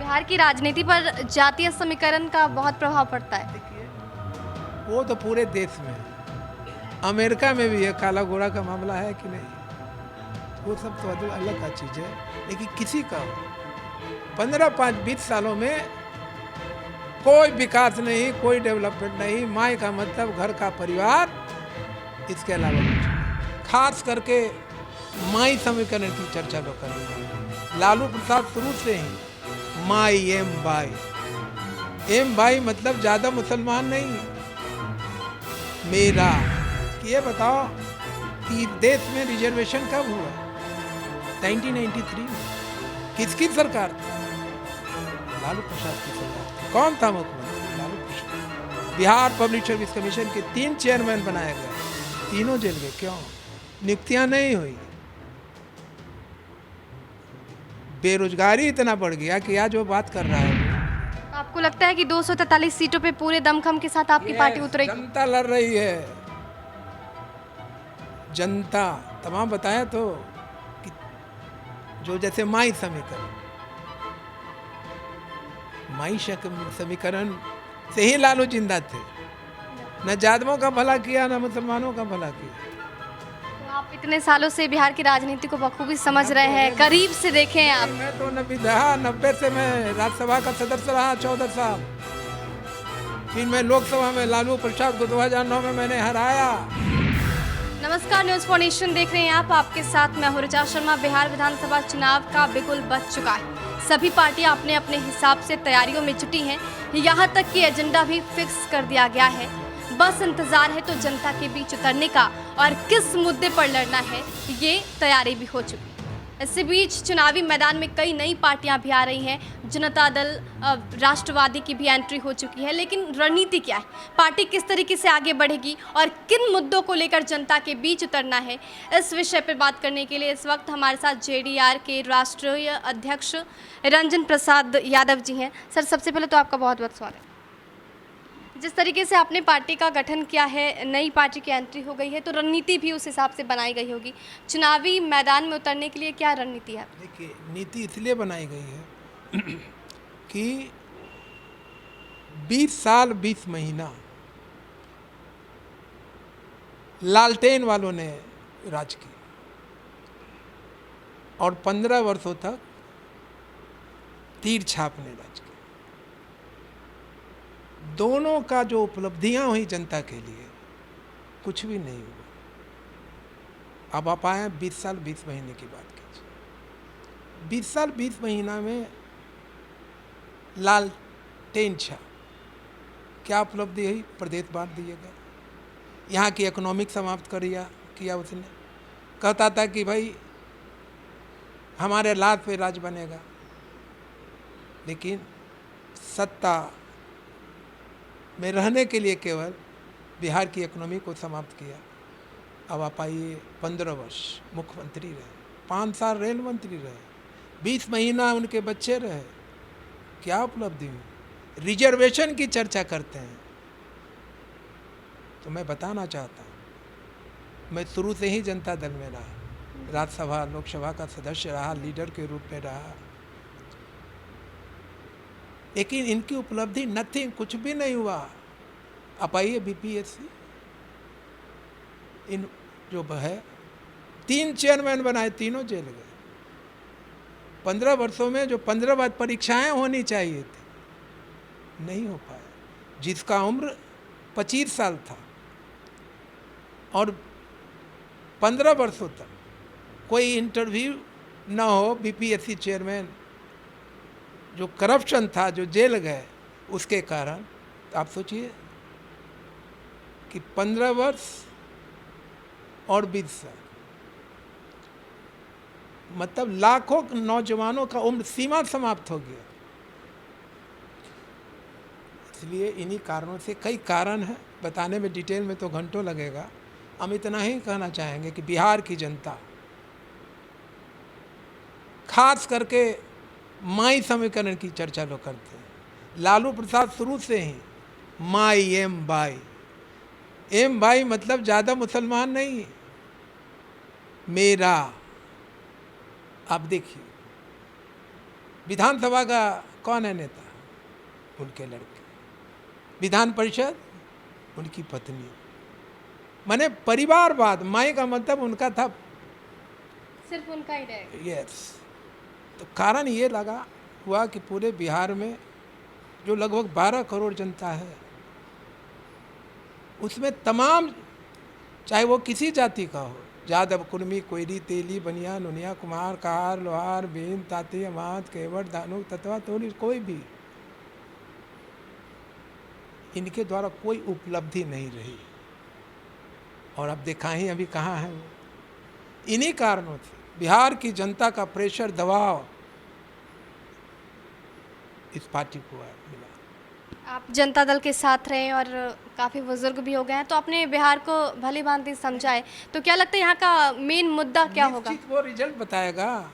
बिहार की राजनीति पर जातीय समीकरण का बहुत प्रभाव पड़ता है। देखिए, वो तो पूरे देश में है। अमेरिका में भी है, काला घोड़ा का मामला है कि नहीं, वो सब तो अलग का चीज़ है। लेकिन किसी का 15-20 सालों में कोई विकास नहीं, कोई डेवलपमेंट नहीं। माई का मतलब घर का परिवार, इसके अलावा कुछ नहीं। खास करके माई समीकरण की चर्चा लोग कर रहे हैं। लालू प्रसाद शुरू से ही माई एम बाई, एम बाई मतलब ज़्यादा मुसलमान नहीं, मेरा। कि ये बताओ कि देश में रिजर्वेशन कब हुआ? 1993 में। किसकी सरकार थी? लालू प्रसाद की सरकार थी। कौन था मुख्यमंत्री? Lalu Prasad. Bihar public service commission के 3 चेयरमैन बनाए गए, तीनों जेल गए। क्यों? नियुक्तियां नहीं हुई। बेरोजगारी इतना बढ़ गया कि आज वो बात कर रहा है। आपको लगता है कि 243 सीटों पे पूरे दमखम के साथ आपकी पार्टी उतरेगी? जनता लड़ रही है, जनता। तमाम बताया तो कि जो जैसे माई समीकरण, माई समीकरण से ही लालू जिंदा थे। न जादवों का भला किया, न मुसलमानों का भला किया। तो आप इतने सालों से बिहार की राजनीति को बखूबी समझ रहे हैं, करीब से देखे हैं आप। मैं तो 90 से मैं राज्यसभा का सदस्य रहा 14 साल। फिर मैं लोकसभा में लालू प्रसाद को 2009 में मैंने हराया। नमस्कार, न्यूज़ फॉर नेशन देख रहे हैं आप। आपके साथ मैं हूं ऋचा शर्मा। बिहार विधानसभा चुनाव का बिगुल बज चुका है। सभी पार्टियां अपने अपने हिसाब से तैयारियों में जुटी हैं। यहां तक कि एजेंडा भी फिक्स कर दिया गया है। बस इंतजार है तो जनता के बीच उतरने का और किस मुद्दे पर लड़ना है, ये तैयारी भी हो चुकी है। इसी बीच चुनावी मैदान में कई नई पार्टियां भी आ रही हैं। जनता दल, राष्ट्रवादी की भी एंट्री हो चुकी है। लेकिन रणनीति क्या है, पार्टी किस तरीके से आगे बढ़ेगी और किन मुद्दों को लेकर जनता के बीच उतरना है, इस विषय पर बात करने के लिए इस वक्त हमारे साथ जेडीआर के राष्ट्रीय अध्यक्ष रंजन प्रसाद यादव जी हैं। सर, सबसे पहले तो आपका बहुत बहुत स्वागत है। जिस तरीके से आपने पार्टी का गठन किया है, नई पार्टी की एंट्री हो गई है, तो रणनीति भी उस हिसाब से बनाई गई होगी। चुनावी मैदान में उतरने के लिए क्या रणनीति है? देखिए, नीति इसलिए बनाई गई है कि 20 साल 20 महीना लालटेन वालों ने राज किया और 15 वर्षों तक तीर छाप ने राज किया। दोनों का जो उपलब्धियां हुई जनता के लिए, कुछ भी नहीं हुआ। अब आप आए 20 साल 20 महीने की बात कीजिए। 20 साल 20 महीना में लालटेन छा क्या उपलब्धि हुई? प्रदेश बांट दिए गए, यहाँ की इकोनॉमिक समाप्त किया उसने। कहता था कि भाई हमारे लात पे राज बनेगा, लेकिन सत्ता में रहने के लिए केवल बिहार की इकोनॉमी को समाप्त किया। अब आप आइए, 15 वर्ष मुख्यमंत्री रहे, 5 साल रेल मंत्री रहे, 20 महीना उनके बच्चे रहे। क्या उपलब्धि हुई? रिजर्वेशन की चर्चा करते हैं तो मैं बताना चाहता हूँ, मैं शुरू से ही जनता दल में रहा, राज्यसभा लोकसभा का सदस्य रहा, लीडर के रूप में रहा, लेकिन इनकी उपलब्धि नथिंग, कुछ भी नहीं हुआ। आप आइए बीपीएससी, इन जो है 3 चेयरमैन बनाए, तीनों जेल गए। 15 वर्षों में जो 15 बार परीक्षाएं होनी चाहिए थी, नहीं हो पाया। जिसका उम्र 25 साल था और 15 वर्षों तक कोई इंटरव्यू न हो, बीपीएससी चेयरमैन जो करप्शन था, जो जेल गए, उसके कारण आप सोचिए कि 15 वर्ष और 20 साल, मतलब लाखों नौजवानों का उम्र सीमा समाप्त हो गया। इसलिए इन्हीं कारणों से, कई कारण हैं, बताने में डिटेल में तो घंटों लगेगा। हम इतना ही कहना चाहेंगे कि बिहार की जनता, खास करके माई समीकरण की चर्चा लोग करते हैं। लालू प्रसाद शुरू से ही माई एम बाई, एम बाई मतलब ज़्यादा मुसलमान नहीं, मेरा। आप देखिए, विधानसभा का कौन है नेता? उनके लड़के। विधान परिषद उनकी पत्नी। माने परिवारवाद, माई का मतलब उनका था सिर्फ उनका ही रहेगा। यस। तो कारण ये लगा हुआ कि पूरे बिहार में जो लगभग 12 करोड़ जनता है, उसमें तमाम, चाहे वो किसी जाति का हो, यादव, कुर्मी, कोयरी, तेली, बनिया, नुनिया, कुमार, कार, लोहार, भीम, ताती, अमात, केवट, धानुक, तत्वा, तोरी, कोई भी, इनके द्वारा कोई उपलब्धि नहीं रही। और अब देखा ही अभी कहाँ है वो। इन्हीं कारणों से बिहार की जनता का प्रेशर, दबाव इस पार्टी को मिला। आप जनता दल के साथ रहे और काफ़ी बुजुर्ग भी हो गए हैं, तो अपने बिहार को भली भांति समझाए, तो क्या लगता है यहाँ का मेन मुद्दा क्या होगा? निश्चित वो रिजल्ट बताएगा।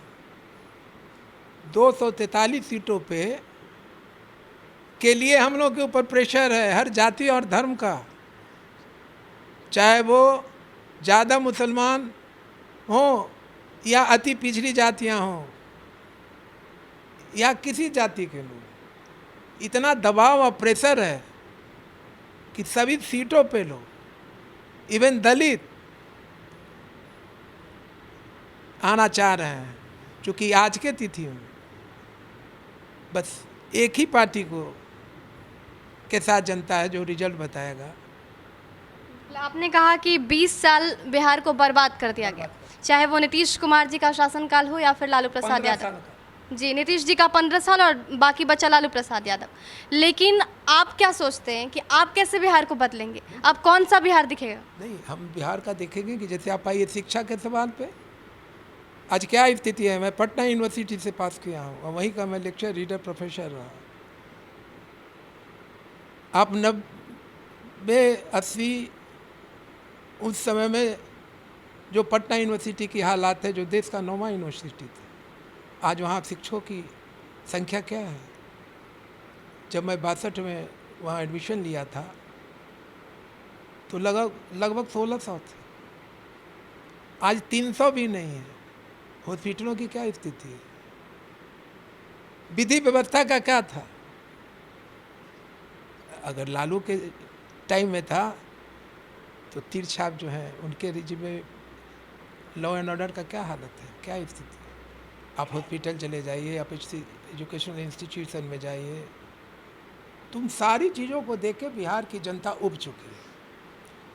243 सीटों पे के लिए हम लोग के ऊपर प्रेशर है, हर जाति और धर्म का, चाहे वो ज़्यादा मुसलमान हो या अति पिछड़ी जातियां हों या किसी जाति के लोग, इतना दबाव और प्रेशर है कि सभी सीटों पे लोग, इवन दलित आना चाह रहे हैं। क्योंकि आज के तिथि में बस एक ही पार्टी को के साथ जनता है, जो रिजल्ट बताएगा। आपने कहा कि 20 साल बिहार को बर्बाद कर दिया गया, चाहे वो नीतीश कुमार जी का शासनकाल हो या फिर लालू प्रसाद 15 यादव। साल का। जी, नीतीश जी का 15 साल और बाकी बचा लालू प्रसाद यादव। लेकिन आप क्या सोचते हैं कि आप कैसे बिहार को बदलेंगे? आप कौन सा बिहार दिखेगा? नहीं, हम बिहार का देखेंगे कि जैसे आप आइए शिक्षा के सवाल पे, आज क्या स्थिति है। मैं पटना यूनिवर्सिटी से पास किया हूँ और वहीं का मैं लेक्चर रीडर प्रोफेसर रहा। आप 90-80 उस समय में जो पटना यूनिवर्सिटी की हालात है, जो देश का 9वां यूनिवर्सिटी था, आज वहाँ शिक्षकों की संख्या क्या है? जब मैं 62 में वहाँ एडमिशन लिया था तो लगभग 1600 थे। आज 300 भी नहीं है। हॉस्पिटलों की क्या स्थिति है? विधि व्यवस्था का क्या था? अगर लालू के टाइम में था तो तीर छाप जो है उनके रिजिम में लॉ एंड ऑर्डर का क्या हालत है, क्या स्थिति है? आप हॉस्पिटल चले जाइए, आप एजुकेशनल इंस्टीट्यूशन में जाइए, तुम सारी चीज़ों को देख के बिहार की जनता उब चुकी है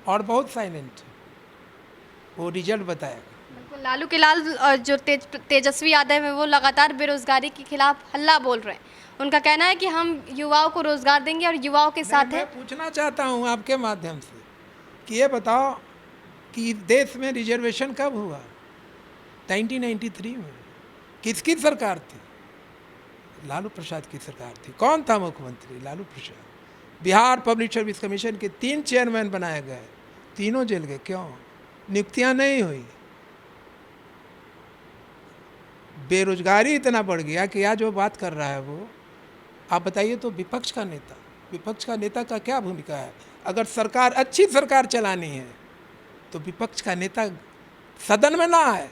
और बहुत साइलेंट है। वो रिजल्ट बताएगा। बिल्कुल, लालू के लाल जो तेजस्वी यादव है वो लगातार बेरोजगारी के खिलाफ हल्ला बोल रहे हैं। उनका कहना है कि हम युवाओं को रोजगार देंगे और युवाओं के साथ है। मैं पूछना चाहता हूँ आपके माध्यम से कि ये बताओ कि देश में रिजर्वेशन कब हुआ? 1993 में। किसकी सरकार थी? लालू प्रसाद की सरकार थी। कौन था मुख्यमंत्री? Lalu Prasad. Bihar public service commission के 3 चेयरमैन बनाए गए, तीनों जेल गए। क्यों? नियुक्तियां नहीं हुई। बेरोजगारी इतना बढ़ गया कि आज जो बात कर रहा है वो, आप बताइए तो विपक्ष का नेता का क्या भूमिका है? अगर सरकार, अच्छी सरकार चलानी है तो विपक्ष का नेता सदन में ना आए।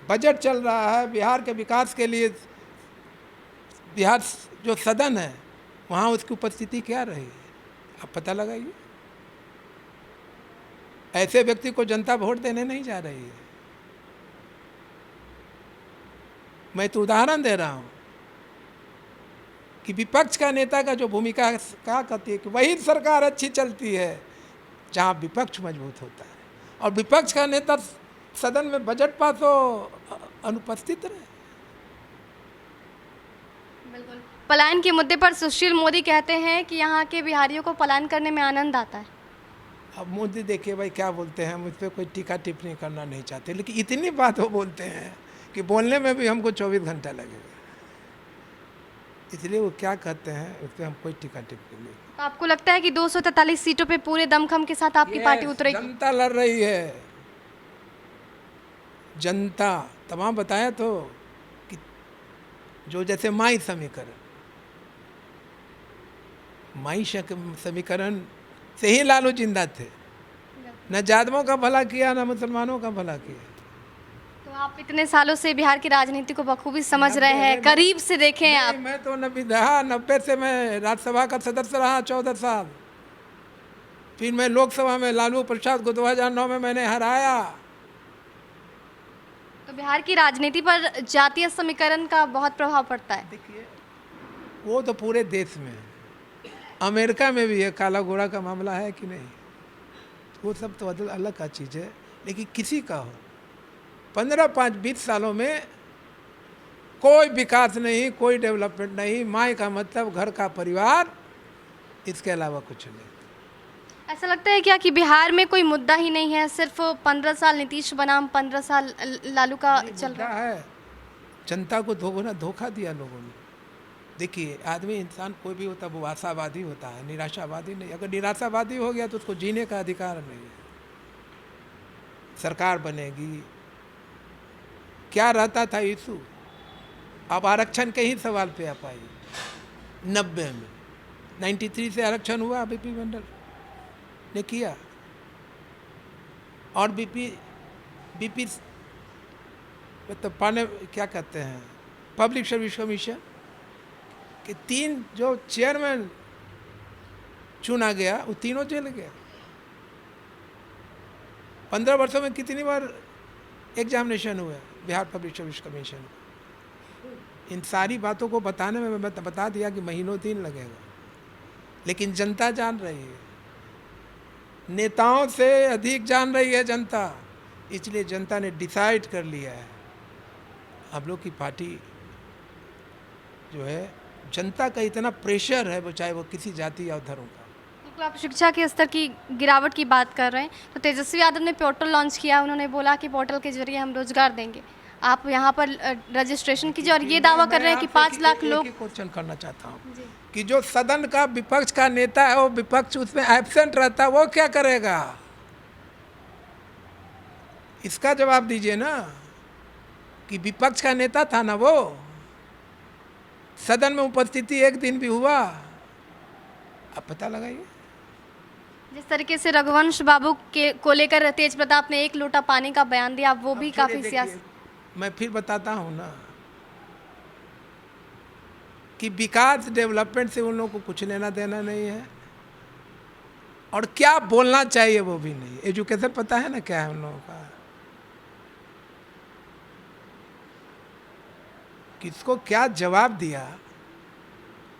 बजट चल रहा है बिहार के विकास के लिए, बिहार जो सदन है वहाँ उसकी उपस्थिति क्या रही? आप पता लगाइए। ऐसे व्यक्ति को जनता वोट देने नहीं जा रही है। मैं तो उदाहरण दे रहा हूँ कि विपक्ष का नेता का जो भूमिका है, क्या कहती है कि वही सरकार अच्छी चलती है जहाँ विपक्ष मजबूत होता है, और विपक्ष का नेता सदन में बजट पास हो अनुपस्थित रहे। बिल्कुल, पलायन के मुद्दे पर सुशील मोदी कहते हैं कि यहाँ के बिहारियों को पलायन करने में आनंद आता है। अब मोदी देखिए भाई क्या बोलते हैं, मुझ पर कोई टीका टिप्पणी करना नहीं चाहते, लेकिन इतनी बात वो बोलते हैं कि बोलने में भी हमको 24 घंटा लगेगा। इसलिए वो क्या कहते हैं उस पर हम कोई टीका टिप्पणी नहीं। तो आपको लगता है कि 243 सीटों पे पूरे दमखम के साथ आपकी पार्टी उतरेगी? जनता लड़ रही है। जनता तमाम बताया तो कि जो जैसे माई समीकरण से ही लालू जिंदा थे। न जादवों का भला किया, न मुसलमानों का भला किया। तो आप इतने सालों से बिहार की राजनीति को बखूबी समझ रहे हैं, करीब से देखे हैं आप। मैं तो 90 से मैं राज्यसभा का सदस्य रहा 14 साल। फिर मैं लोकसभा में लालू प्रसाद को 2009 में मैंने हराया। तो बिहार की राजनीति पर जातीय समीकरण का बहुत प्रभाव पड़ता है। देखिए, वो तो पूरे देश में है, अमेरिका में भी है, काला घोड़ा का मामला है कि नहीं, वो सब तो अलग का चीज़ है। लेकिन किसी का हो 15, 5, 20 सालों में कोई विकास नहीं, कोई डेवलपमेंट नहीं। माँ का मतलब घर का परिवार, इसके अलावा कुछ नहीं। ऐसा लगता है क्या कि बिहार में कोई मुद्दा ही नहीं है, सिर्फ 15 साल नीतीश बनाम 15 साल लालू का चल रहा है। जनता को धोखा दिया लोगों ने। देखिए, आदमी इंसान कोई भी होता है वो आशावादी होता है, निराशावादी नहीं। अगर निराशावादी हो गया तो उसको जीने का अधिकार नहीं है। सरकार बनेगी, क्या रहता था इशू, अब आरक्षण के ही सवाल पे आप आइए। 90 में 93 से आरक्षण हुआ, बीपी मंडल ने किया, और बीपी मतलब पाने क्या कहते हैं, पब्लिक सर्विस कमीशन के 3 जो चेयरमैन चुना गया वो तीनों जेल गया। 15 वर्षों में कितनी बार एग्जामिनेशन हुआ बिहार पब्लिक सर्विस कमीशन। इन सारी बातों को बताने में मैं बता दिया कि महीनों दिन लगेगा, लेकिन जनता जान रही है, नेताओं से अधिक जान रही है जनता। इसलिए जनता ने डिसाइड कर लिया है, हम लोग की पार्टी जो है, जनता का इतना प्रेशर है, वो चाहे वो किसी जाति या धर्म का। बिल्कुल, आप शिक्षा के स्तर की गिरावट की बात कर रहे हैं, तो तेजस्वी यादव ने पोर्टल लॉन्च किया। उन्होंने बोला कि पोर्टल के जरिए हम रोजगार देंगे। आप यहाँ पर रजिस्ट्रेशन कीजिए, और ये दावा कर रहे हैं कि 5 लाख लोग। क्वेश्चन करना चाहता हूँ कि जो सदन का विपक्ष का नेता है, वो विपक्ष उसमें एब्सेंट रहता है, वो क्या करेगा? इसका जवाब दीजिए ना, कि विपक्ष का नेता था ना वो, सदन में उपस्थिति एक दिन भी हुआ? अब पता लगाइए। जिस तरीके से रघुवंश बाबू को लेकर तेज प्रताप ने 1 लोटा पानी का बयान दिया, वो भी काफी सियासी। मैं फिर बताता हूँ ना कि विकास डेवलपमेंट से उन लोगों को कुछ लेना देना नहीं है, और क्या बोलना चाहिए वो भी नहीं। एजुकेशन पता है ना क्या है उन लोगों का, किसको क्या जवाब दिया।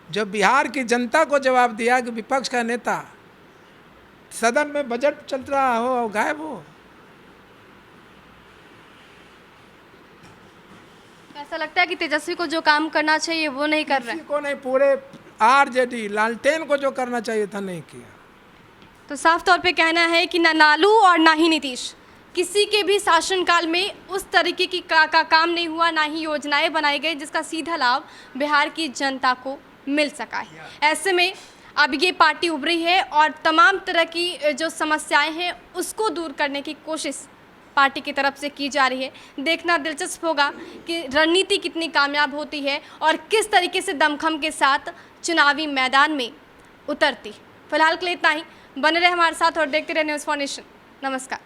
जब बिहार की जनता को जवाब दिया कि विपक्ष का नेता सदन में बजट चल रहा हो और गायब हो। ऐसा लगता है कि तेजस्वी को जो काम करना चाहिए वो नहीं कर रहे हैं। को नहीं, पूरे आरजेडी लालटेन को जो करना चाहिए था नहीं किया। तो साफ तौर पे कहना है कि ना लालू और ना ही नीतीश, किसी के भी शासनकाल में उस तरीके की का काम नहीं हुआ, ना ही योजनाएं बनाई गई जिसका सीधा लाभ बिहार की जनता को मिल सका है। ऐसे में अब ये पार्टी उभरी है और तमाम तरह की जो समस्याएं हैं उसको दूर करने की कोशिश पार्टी की तरफ से की जा रही है। देखना दिलचस्प होगा कि रणनीति कितनी कामयाब होती है और किस तरीके से दमखम के साथ चुनावी मैदान में उतरती। फिलहाल के लिए इतना ही। बने रहे हमारे साथ और देखते रहे न्यूज़ फॉर नेशन। नमस्कार।